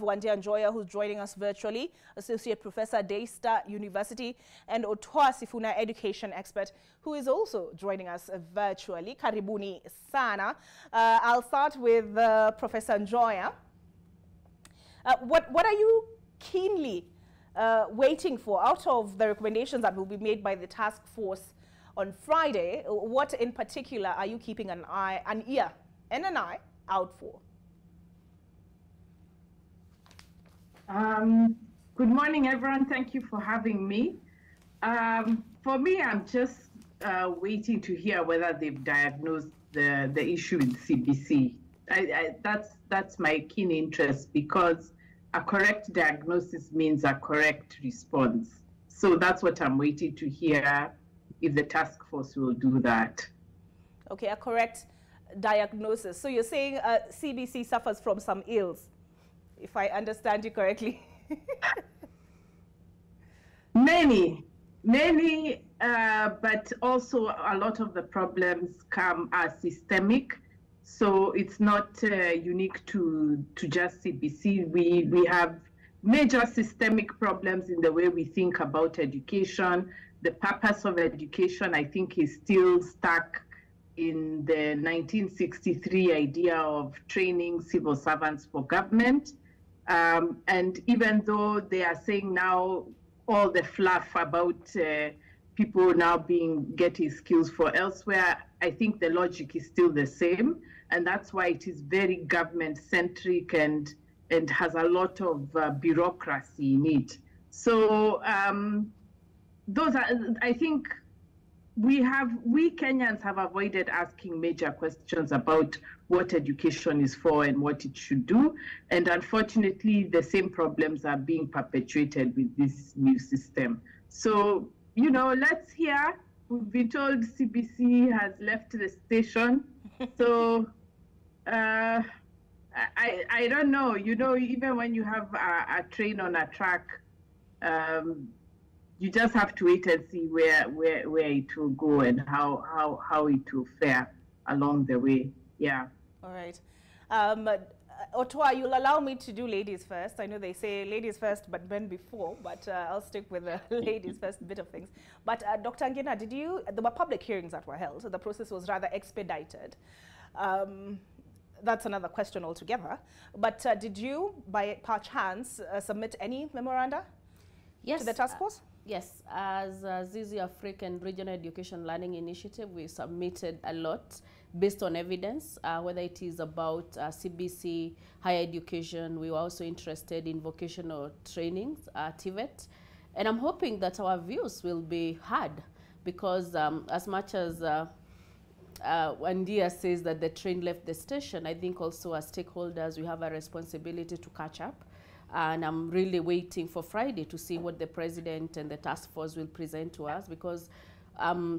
Wande Njoya, who's joining us virtually, Associate Professor, Daystar University, and Otoa Sifuna, education expert, who is also joining us virtually. Karibuni sana. I'll start with Professor Njoya. What are you keenly waiting for out of the recommendations that will be made by the task force on Friday? What in particular are you keeping an ear and an eye out for? Good morning, everyone. Thank you for having me. For me, I'm just waiting to hear whether they've diagnosed the issue with CBC. That's my keen interest, because a correct diagnosis means a correct response. So that's what I'm waiting to hear, if the task force will do that. Okay, a correct diagnosis. So you're saying CBC suffers from some ills, if I understand you correctly. Many, but also a lot of the problems are systemic. So it's not unique to just CBC. We have major systemic problems in the way we think about education. The purpose of education, I think, is still stuck in the 1963 idea of training civil servants for government. And even though they are saying now all the fluff about people now getting skills for elsewhere, I think the logic is still the same. And that's why it is very government-centric and has a lot of bureaucracy in it. So those are, I think, we Kenyans have avoided asking major questions about what education is for and what it should do. And unfortunately, the same problems are being perpetuated with this new system. So, you know, let's hear. We've been told CBC has left the station. So I don't know. You know, even when you have a train on a track, you just have to wait and see where it will go and how it will fare along the way. Yeah. All right. Otoa, you'll allow me to do ladies first. I know they say ladies first, but men before, but I'll stick with the ladies first bit of things. But Dr. Ngina, there were public hearings that were held, so the process was rather expedited. That's another question altogether. But did you, by chance, submit any memoranda to the task force? Yes, as Zizi African Regional Education Learning Initiative, we submitted a lot based on evidence, whether it is about CBC, higher education. We were also interested in vocational trainings, TVET. And I'm hoping that our views will be heard, because as much as Wandia says that the train left the station, I think also as stakeholders, we have a responsibility to catch up. And I'm really waiting for Friday to see what the president and the task force will present to us, because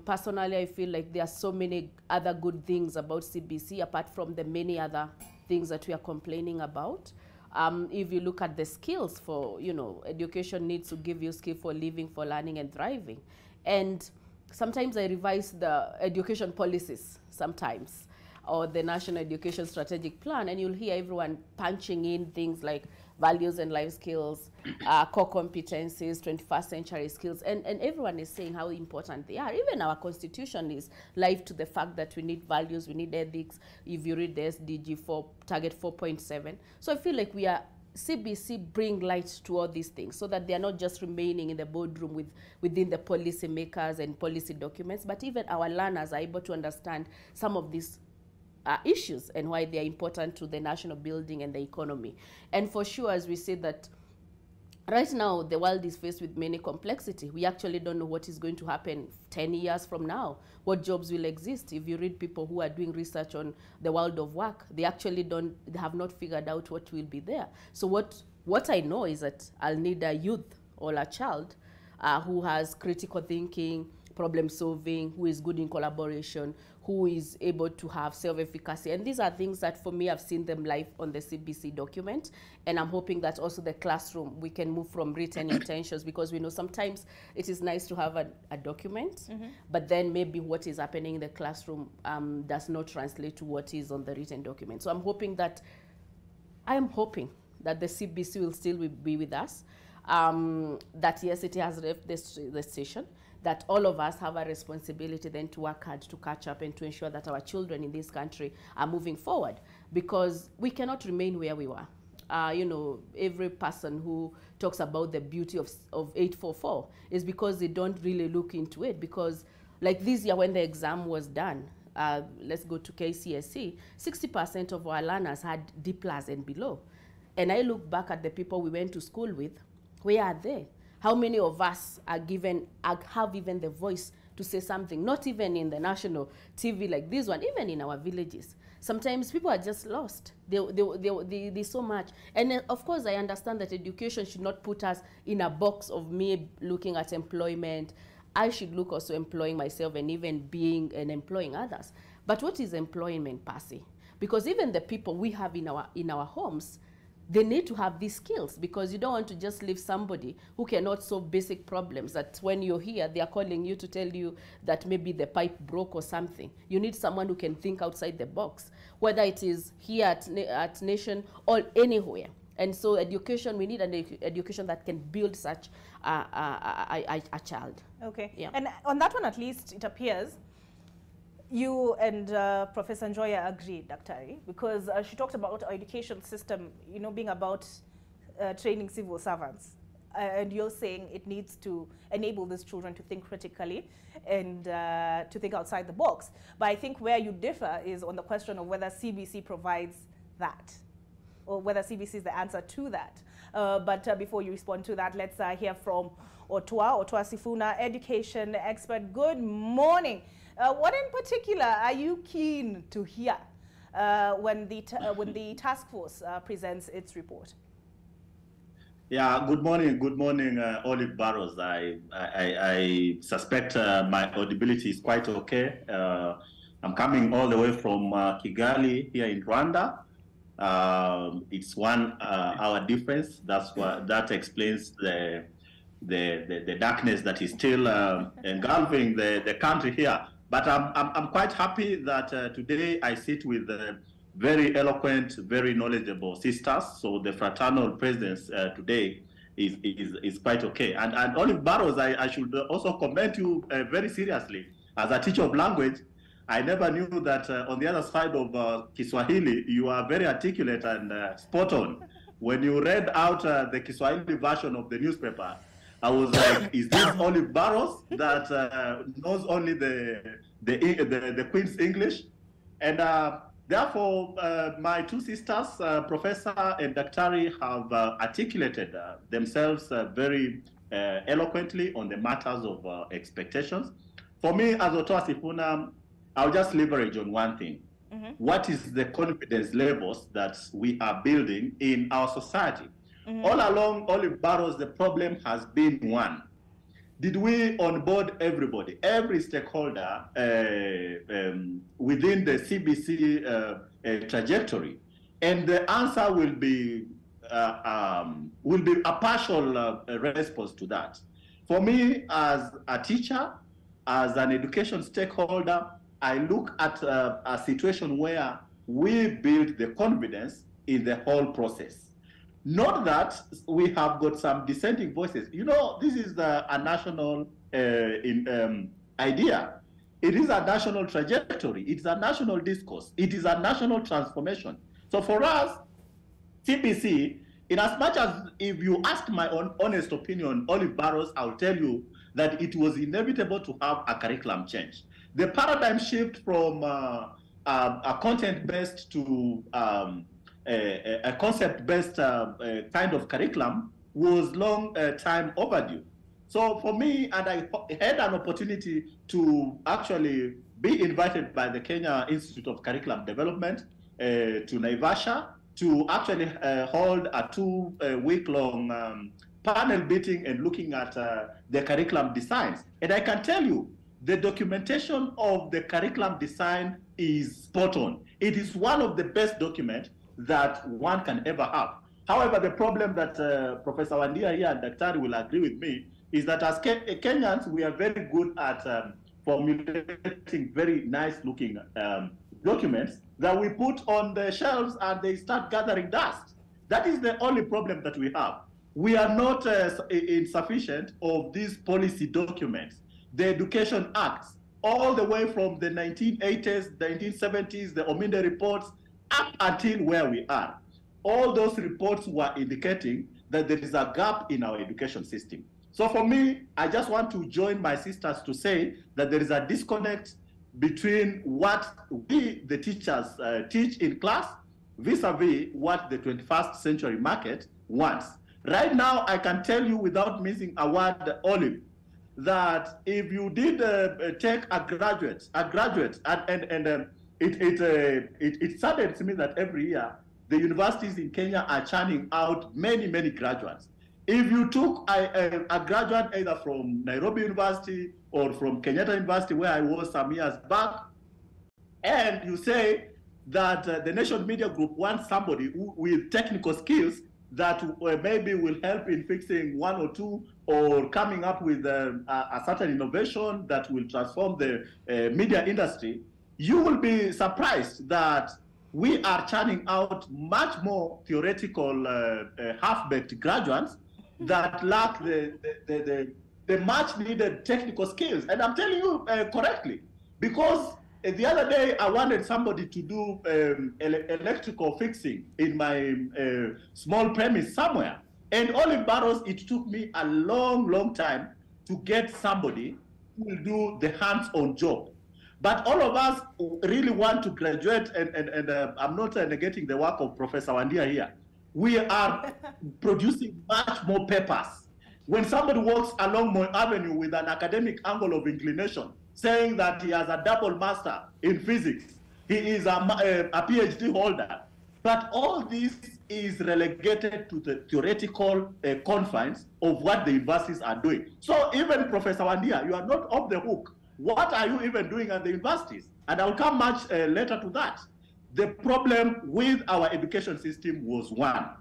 personally, I feel like there are so many other good things about CBC, apart from the many other things that we are complaining about. If you look at the skills for, you know, education needs to give you skill for living, for learning and thriving. And sometimes I revise the education policies sometimes, or the National Education Strategic Plan, and you'll hear everyone punching in things like values and life skills, core competencies, 21st century skills, and everyone is saying how important they are. Even our constitution is live to the fact that we need values, we need ethics. If you read the SDG 4, target 4.7. So I feel like CBC bring light to all these things, so that they are not just remaining in the boardroom within the policy makers and policy documents, but even our learners are able to understand some of these issues and why they are important to the national building and the economy. And for sure, as we say that right now the world is faced with many complexity. We actually don't know what is going to happen 10 years from now, what jobs will exist. If you read people who are doing research on the world of work, they actually they have not figured out what will be there. So what I know is that I'll need a youth or a child who has critical thinking, problem solving, who is good in collaboration, who is able to have self-efficacy. And these are things that, for me, I've seen them live on the CBC document. And I'm hoping that also the classroom, we can move from written intentions, because we know sometimes it is nice to have a document, but then maybe what is happening in the classroom does not translate to what is on the written document. So I'm hoping that the CBC will still be with us, that yes, it has left the station, that all of us have a responsibility then to work hard to catch up and to ensure that our children in this country are moving forward, because we cannot remain where we were. You know, every person who talks about the beauty of 844 is because they don't really look into it. Because like this year when the exam was done, let's go to KCSE, 60% of our learners had D+ and below. And I look back at the people we went to school with, where are they? How many of us have even the voice to say something, not even in the national TV like this one, even in our villages? Sometimes people are just lost. They so much. And of course, I understand that education should not put us in a box of me looking at employment. I should look also employing myself and even being and employing others. But what is employment, Percy? Because even the people we have in our homes, they need to have these skills, because you don't want to just leave somebody who cannot solve basic problems, that when you're here, they are calling you to tell you that maybe the pipe broke or something. You need someone who can think outside the box, whether it is here at Nation or anywhere. And so education, we need an education that can build such a child. Okay. Yeah. And on that one, at least, it appears you and Professor Njoya agreed, Daktari, because she talked about our education system, you know, being about training civil servants. And you're saying it needs to enable these children to think critically and to think outside the box. But I think where you differ is on the question of whether CBC provides that, or whether CBC is the answer to that. But before you respond to that, let's hear from Otua Sifuna, education expert. Good morning. What in particular are you keen to hear when the task force presents its report? Yeah, good morning, Olive Barrows. I suspect my audibility is quite okay. I'm coming all the way from Kigali here in Rwanda. It's 1 hour difference. That explains the darkness that is still engulfing the country here. But I'm quite happy that today I sit with very eloquent, very knowledgeable sisters. So the fraternal presence today is quite okay. And Olive Barrows, I should also commend you very seriously. As a teacher of language, I never knew that on the other side of Kiswahili, you are very articulate and spot on. When you read out the Kiswahili version of the newspaper, I was like, is this Olive Barrows that knows only the Queen's English? And therefore, my 2 sisters, Professor and Daktari, have articulated themselves very eloquently on the matters of expectations. For me, as Otua Sifuna, I'll just leverage on one thing. Mm-hmm. What is the confidence levels that we are building in our society? Mm-hmm. All along, Olive Barrows, the problem has been one. Did we onboard everybody, every stakeholder within the CBC trajectory? And the answer will be a partial response to that. For me, as a teacher, as an education stakeholder, I look at a situation where we build the confidence in the whole process. Not that we have got some dissenting voices. You know, this is a national idea. It is a national trajectory. It's a national discourse. It is a national transformation. So for us, CBC, in as much as if you ask my own honest opinion, Olive Barrows, I'll tell you that it was inevitable to have a curriculum change. The paradigm shift from a content-based to a concept-based kind of curriculum was long time overdue. So for me, and I had an opportunity to actually be invited by the Kenya Institute of Curriculum Development to Naivasha to actually hold a 2-week-long panel meeting and looking at the curriculum designs. And I can tell you, the documentation of the curriculum design is spot on. It is one of the best documents that one can ever have. However, the problem that Professor Wandia here and Daktari will agree with me is that as Kenyans, we are very good at formulating very nice-looking documents that we put on the shelves and they start gathering dust. That is the only problem that we have. We are not insufficient of these policy documents, the Education Acts, all the way from the 1980s, the 1970s, the Ominde reports, up until where we are. All those reports were indicating that there is a gap in our education system. So for me, I just want to join my sisters to say that there is a disconnect between what we, the teachers, teach in class vis-a-vis what the 21st century market wants. Right now, I can tell you without missing a word, Olive, that if you did take a graduate, and it saddens me that every year the universities in Kenya are churning out many, many graduates. If you took a graduate either from Nairobi University or from Kenyatta University, where I was some years back, and you say that the Nation Media Group wants somebody with technical skills that maybe will help in fixing one or two or coming up with a certain innovation that will transform the media industry, you will be surprised that we are churning out much more theoretical half-baked graduates that lack the much needed technical skills. And I'm telling you correctly, because the other day I wanted somebody to do electrical fixing in my small premise somewhere. And Olive Barrows, it took me a long, long time to get somebody who will do the hands-on job. But all of us really want to graduate, and I'm not negating the work of Professor Wandia here. We are producing much more papers. When somebody walks along Moy Avenue with an academic angle of inclination, saying that he has a double master in physics, he is a PhD holder, but all this is relegated to the theoretical confines of what the universities are doing. So even Professor Wandia, you are not off the hook. What are you even doing at the universities? And I'll come much later to that. The problem with our education system was one.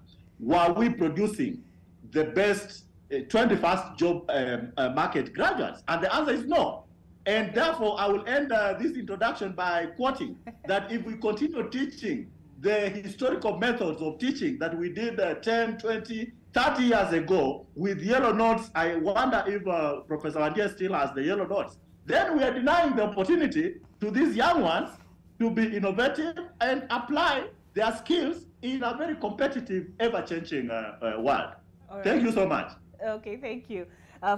Were we producing the best 21st job market graduates? And the answer is no. And therefore, I will end this introduction by quoting that if we continue teaching the historical methods of teaching that we did 10, 20, 30 years ago with yellow notes, I wonder if Professor Wandia still has the yellow notes. Then we are denying the opportunity to these young ones to be innovative and apply their skills in a very competitive, ever-changing world. Right. Thank you so much. Okay, thank you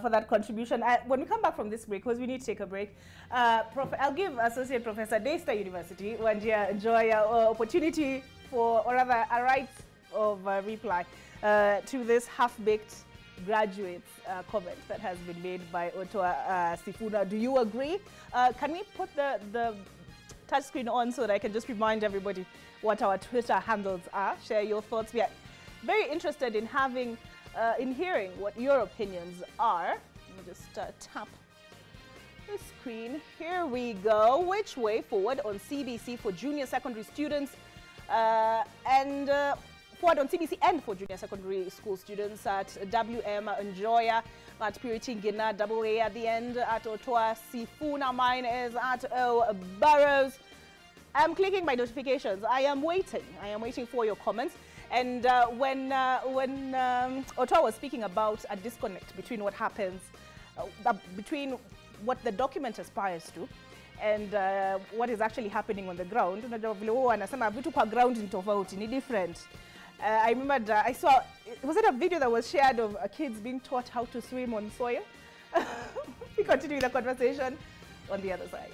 for that contribution. When we come back from this break, because we need to take a break, I'll give Associate Professor Daystar University, Wandia Njoya, opportunity for, or rather a right of reply to this half-baked graduates comment that has been made by Otoa Sifuna. Do you agree? Can we put the touch screen on so that I can just remind everybody what our Twitter handles are? Share your thoughts. We are very interested in having, in hearing what your opinions are. Let me just tap the screen. Here we go. Which way forward on CBC for junior secondary students and forward on CBC and for junior secondary school students at WM Njoya, at Purity Ngina, double A at the end, at Otoa Sifuna. Mine is at O Barrows. I'm clicking my notifications. I am waiting for your comments. And when Otoa was speaking about a disconnect between what happens, between what the document aspires to and what is actually happening on the ground, different. I remember I saw, was it a video that was shared of kids being taught how to swim on soil? We continue the conversation on the other side.